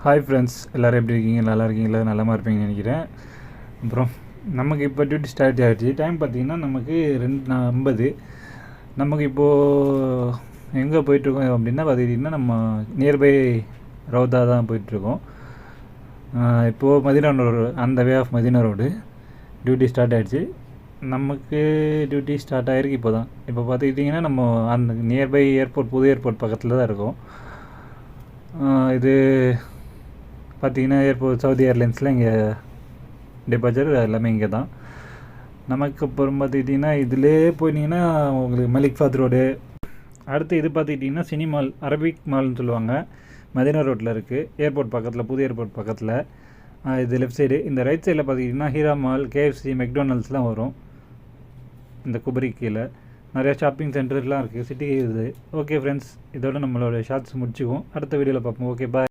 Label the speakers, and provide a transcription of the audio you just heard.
Speaker 1: Hi friends, எல்லோரும் எப்படி இருக்கீங்க? நல்லா இருக்கீங்களா? நல்லமா இருப்பீங்கன்னு நினைக்கிறேன். அப்புறம் நமக்கு இப்போ டியூட்டி ஸ்டார்ட் ஆகிடுச்சு. டைம் பார்த்திங்கன்னா நமக்கு 2:50. நமக்கு இப்போது எங்கே போயிட்டுருக்கோம் அப்படின்னா பார்த்துக்கிட்டிங்கன்னா நம்ம நியர்பை ரவுதா தான் போயிட்டுருக்கோம். இப்போது மதினா ரோடு, அந்த way of Madina road duty start ஆகிடுச்சு. நமக்கு டியூட்டி ஸ்டார்ட் ஆகிருக்கு இப்போ தான். இப்போ பார்த்துக்கிட்டிங்கன்னா நம்ம அந்த நியர்பை ஏர்போர்ட், புது ஏர்போர்ட் பக்கத்தில் தான் இருக்கோம். இது பார்த்திங்கன்னா ஏர்போர்ட் சவுதி ஏர்லைன்ஸில் இங்கே டிபார்ச்சர் எல்லாமே இங்கே தான். நமக்கு அப்புறம் பார்த்துக்கிட்டிங்கன்னா இதிலே போயிட்டிங்கன்னா உங்களுக்கு மலிக் ஃபாத் ரோடு. அடுத்து இது பார்த்துக்கிட்டிங்கன்னா சினிமால், அரபிக் மால்னு சொல்லுவாங்க, மதினா ரோட்டில் இருக்குது. ஏர்போர்ட் பக்கத்தில், புது ஏர்போர்ட் பக்கத்தில். இது லெஃப்ட் சைடு. இந்த ரைட் சைடில் பார்த்திங்கன்னா ஹீரா மால், KFC, மெக்டொனால்ட்ஸ்லாம் வரும். இந்த குபரி கீழே நிறையா ஷாப்பிங் சென்டர்லாம் இருக்குது, சிட்டி இது. ஓகே ஃப்ரெண்ட்ஸ், இதோட நம்மளோட ஷார்ட்ஸ் முடிச்சுக்குவோம். அடுத்த வீடியோவில் பார்ப்போம். ஓகே, பாய்.